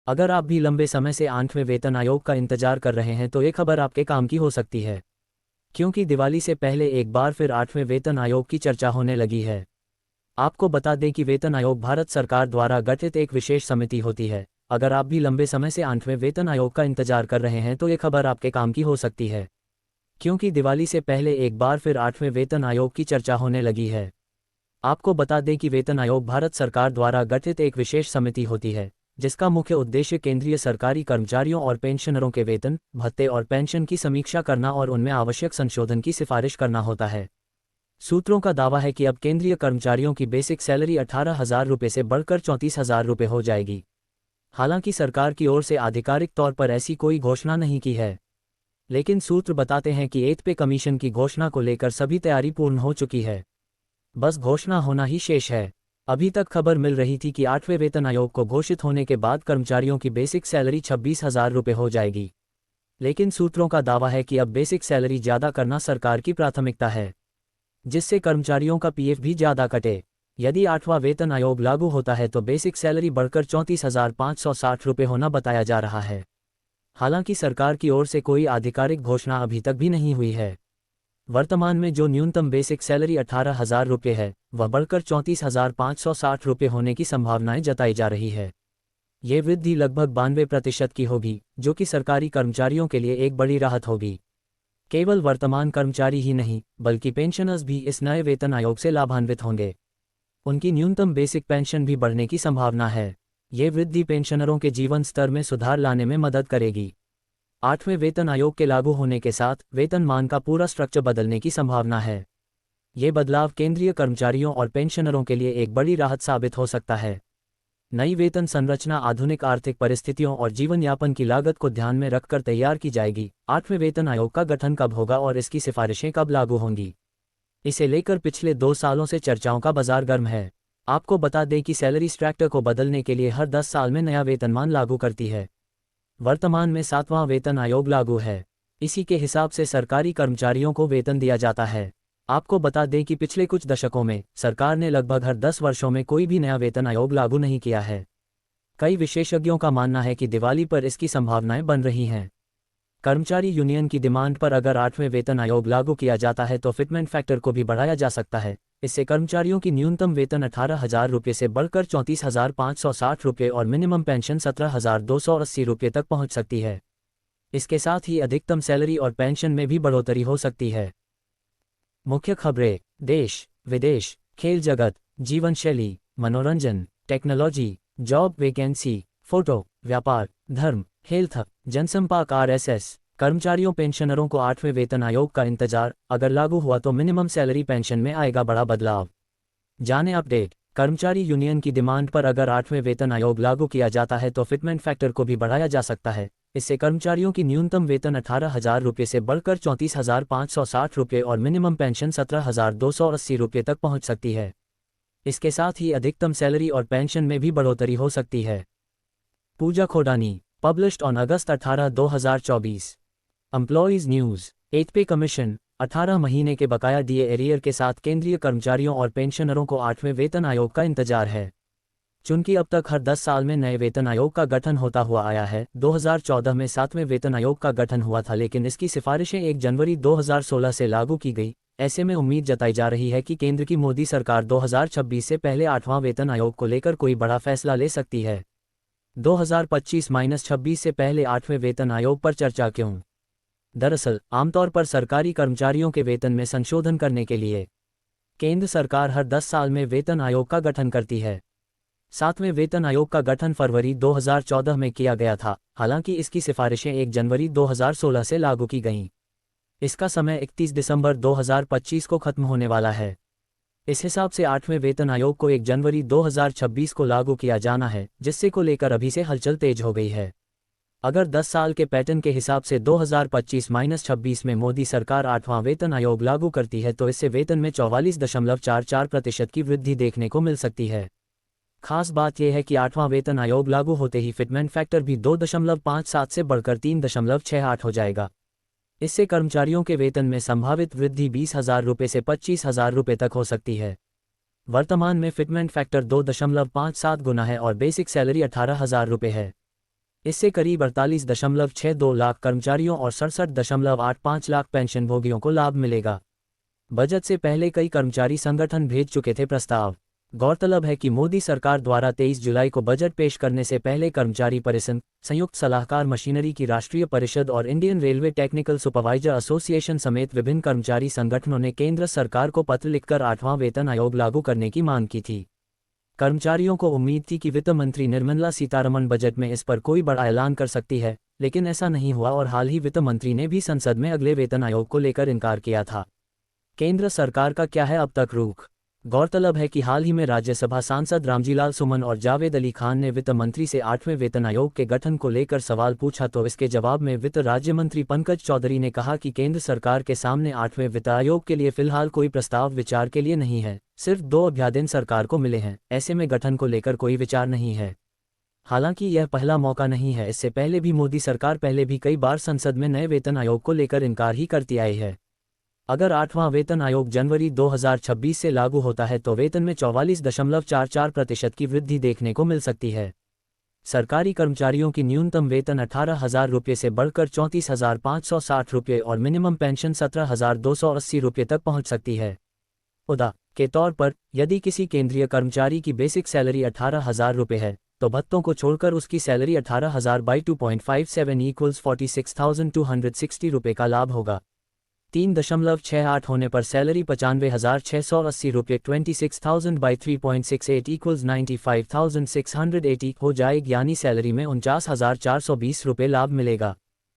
अगर आप भी लंबे समय से 8वें वेतन आयोग का इंतजार कर रहे हैं तो ये खबर आपके काम की हो सकती है, क्योंकि दिवाली से पहले एक बार फिर 8वें वेतन आयोग की चर्चा होने लगी है। आपको बता दें कि वेतन आयोग भारत सरकार द्वारा गठित एक विशेष समिति होती है। अगर आप भी लंबे समय से 8वें वेतन आयोग का इंतजार कर रहे हैं तो ये खबर आपके काम की हो सकती है, क्योंकि दिवाली से पहले एक बार फिर 8वें वेतन आयोग की चर्चा होने लगी है। आपको बता दें कि वेतन आयोग भारत सरकार द्वारा गठित एक विशेष समिति होती है, जिसका मुख्य उद्देश्य केंद्रीय सरकारी कर्मचारियों और पेंशनरों के वेतन, भत्ते और पेंशन की समीक्षा करना और उनमें आवश्यक संशोधन की सिफारिश करना होता है। सूत्रों का दावा है कि अब केंद्रीय कर्मचारियों की बेसिक सैलरी 18,000 रुपये से बढ़कर 34,000 रुपये हो जाएगी। हालांकि सरकार की ओर से आधिकारिक तौर पर ऐसी कोई घोषणा नहीं की है, लेकिन सूत्र बताते हैं कि 8 पे कमीशन की घोषणा को लेकर सभी तैयारी पूर्ण हो चुकी है, बस घोषणा होना ही शेष है। अभी तक खबर मिल रही थी कि 8वें वेतन आयोग को घोषित होने के बाद कर्मचारियों की बेसिक सैलरी 26,000 रुपये हो जाएगी, लेकिन सूत्रों का दावा है कि अब बेसिक सैलरी ज़्यादा करना सरकार की प्राथमिकता है, जिससे कर्मचारियों का पीएफ भी ज़्यादा कटे। यदि 8वां वेतन आयोग लागू होता है तो बेसिक सैलरी बढ़कर 34,560 रुपये होना बताया जा रहा है। हालांकि सरकार की ओर से कोई आधिकारिक घोषणा अभी तक भी नहीं हुई है। वर्तमान में जो न्यूनतम बेसिक सैलरी 18,000 रुपये है, वह बढ़कर 34,560 रुपये होने की संभावनाएं जताई जा रही है। ये वृद्धि लगभग 92% की होगी, जो कि सरकारी कर्मचारियों के लिए एक बड़ी राहत होगी। केवल वर्तमान कर्मचारी ही नहीं, बल्कि पेंशनर्स भी इस नए वेतन आयोग से लाभान्वित होंगे। उनकी न्यूनतम बेसिक पेंशन भी बढ़ने की संभावना है। ये वृद्धि पेंशनरों के जीवन स्तर में सुधार लाने में मदद करेगी। 8वें वेतन आयोग के लागू होने के साथ वेतनमान का पूरा स्ट्रक्चर बदलने की संभावना है। ये बदलाव केंद्रीय कर्मचारियों और पेंशनरों के लिए एक बड़ी राहत साबित हो सकता है। नई वेतन संरचना आधुनिक आर्थिक परिस्थितियों और जीवन यापन की लागत को ध्यान में रखकर तैयार की जाएगी। 8वें वेतन आयोग का गठन कब होगा और इसकी सिफारिशें कब लागू होंगी, इसे लेकर पिछले 2 सालों से चर्चाओं का बाजार गर्म है। आपको बता दें कि सैलरी स्ट्रक्चर को बदलने के लिए हर 10 साल में नया वेतनमान लागू करती है। वर्तमान में 7वां वेतन आयोग लागू है। इसी के हिसाब से सरकारी कर्मचारियों को वेतन दिया जाता है। आपको बता दें कि पिछले कुछ दशकों में सरकार ने लगभग हर 10 वर्षों में कोई भी नया वेतन आयोग लागू नहीं किया है। कई विशेषज्ञों का मानना है कि दिवाली पर इसकी संभावनाएं बन रही हैं। कर्मचारी यूनियन की डिमांड पर अगर 8वें वेतन आयोग लागू किया जाता है तो फिटमेंट फैक्टर को भी बढ़ाया जा सकता है। इससे कर्मचारियों की न्यूनतम वेतन 18,000 रुपये से बढ़कर 34,560 रुपये और मिनिमम पेंशन 17,280 रुपये तक पहुंच सकती है। इसके साथ ही अधिकतम सैलरी और पेंशन में भी बढ़ोतरी हो सकती है। मुख्य खबरें देश विदेश, खेल जगत, जीवन शैली, मनोरंजन, टेक्नोलॉजी, जॉब वैकेंसी, फोटो, व्यापार, धर्म, हेल्थ, जनसंपर्क, आरएसएस। कर्मचारियों पेंशनरों को 8वें वेतन आयोग का इंतजार, अगर लागू हुआ तो मिनिमम सैलरी पेंशन में आएगा बड़ा बदलाव। जाने अपडेट। कर्मचारी यूनियन की डिमांड पर अगर 8वें वेतन आयोग लागू किया जाता है तो फिटमेंट फैक्टर को भी बढ़ाया जा सकता है। इससे कर्मचारियों की न्यूनतम वेतन 18,000 रुपये से बढ़कर 34,560 रुपये और मिनिमम पेंशन 17,280 रुपये तक पहुंच सकती है। इसके साथ ही अधिकतम सैलरी और पेंशन में भी बढ़ोतरी हो सकती है। Pooja Khodani, published on August 18, 2024। Employees news. 8 pay commission, 18 महीने के बकाया दिए एरियर के साथ केंद्रीय कर्मचारियों और पेंशनरों को 8वें वेतन आयोग का इंतजार है। चूंकि अब तक हर 10 साल में नए वेतन आयोग का गठन होता हुआ आया है, 2014 में 7वें वेतन आयोग का गठन हुआ था, लेकिन इसकी सिफारिशें 1 जनवरी 2016 से लागू की गई। ऐसे में उम्मीद जताई जा रही है कि केंद्र की मोदी सरकार 2026 से पहले 8वां वेतन आयोग को लेकर कोई बड़ा फैसला ले सकती है। 2025-26 से पहले 8वें वेतन आयोग पर चर्चा क्यों? दरअसल आमतौर पर सरकारी कर्मचारियों के वेतन में संशोधन करने के लिए केंद्र सरकार हर 10 साल में वेतन आयोग का गठन करती है। 7वें वेतन आयोग का गठन फरवरी 2014 में किया गया था, हालांकि इसकी सिफारिशें 1 जनवरी 2016 से लागू की गईं। इसका समय 31 दिसंबर 2025 को खत्म होने वाला है। इस हिसाब से 8वें वेतन आयोग को 1 जनवरी 2026 को लागू किया जाना है, जिससे को लेकर अभी से हलचल तेज हो गई है। अगर 10 साल के पैटर्न के हिसाब से 2025-26 में मोदी सरकार 8वां वेतन आयोग लागू करती है तो इससे वेतन में 44.44% की वृद्धि देखने को मिल सकती है। खास बात यह है कि 8वां वेतन आयोग लागू होते ही फिटमेंट फैक्टर भी 2.57 से बढ़कर 3.68 हो जाएगा। इससे कर्मचारियों के वेतन में संभावित वृद्धि 20,000 रुपये से 25,000 रुपये तक हो सकती है। वर्तमान में फिटमेंट फैक्टर 2.57 गुना है और बेसिक सैलरी 18,000 रुपये है। इससे करीब 48.62 लाख कर्मचारियों और 67.85 लाख पेंशनभोगियों को लाभ मिलेगा। बजट से पहले कई कर्मचारी संगठन भेज चुके थे प्रस्ताव। गौरतलब है कि मोदी सरकार द्वारा 23 जुलाई को बजट पेश करने से पहले कर्मचारी परिसंघ, संयुक्त सलाहकार मशीनरी की राष्ट्रीय परिषद और Indian railway technical supervisor association समेत विभिन्न कर्मचारी संगठनों ने केंद्र सरकार को पत्र लिखकर 8वां वेतन आयोग लागू करने की मांग की थी। कर्मचारियों को उम्मीद थी कि वित्त मंत्री निर्मला सीतारमण बजट में इस पर कोई बड़ा ऐलान कर सकती है, लेकिन ऐसा नहीं हुआ और हाल ही वित्त मंत्री ने भी संसद में अगले वेतन आयोग को लेकर इनकार किया था। केंद्र सरकार का क्या है अब तक रुख? गौरतलब है कि हाल ही में राज्यसभा सांसद रामजीलाल सुमन और जावेद अली खान ने वित्त मंत्री से 8वें वेतन आयोग के गठन को लेकर सवाल पूछा तो इसके जवाब में वित्त राज्य मंत्री पंकज चौधरी ने कहा कि केंद्र सरकार के सामने 8वें वित्त आयोग के लिए फिलहाल कोई प्रस्ताव विचार के लिए नहीं है, सिर्फ 2 अध्यादेश सरकार को मिले हैं, ऐसे में गठन को लेकर कोई विचार नहीं है। हालांकि यह पहला मौका नहीं है, इससे पहले भी मोदी सरकार पहले भी कई बार संसद में नए वेतन आयोग को लेकर इनकार ही करती आई है। अगर 8वां वेतन आयोग जनवरी 2026 से लागू होता है तो वेतन में 44.44% की वृद्धि देखने को मिल सकती है। सरकारी कर्मचारियों की न्यूनतम वेतन 18,000 रुपये से बढ़कर 34,560 रुपये और मिनिमम पेंशन 17,280 रुपये तक पहुंच सकती है। उदाहरण के तौर पर, यदि किसी केंद्रीय कर्मचारी की बेसिक सैलरी 18,000 रुपये है, तो भत्तों को छोड़कर उसकी सैलरी 18,000 बाई 2.57 = 46,260 रुपये का लाभ होगा। 3.68 होने पर सैलरी 95,680 रुपये 26,000 बाई 3.68 = 95,680 हो जाएगी, यानी सैलरी में 49,420 रुपये लाभ मिलेगा।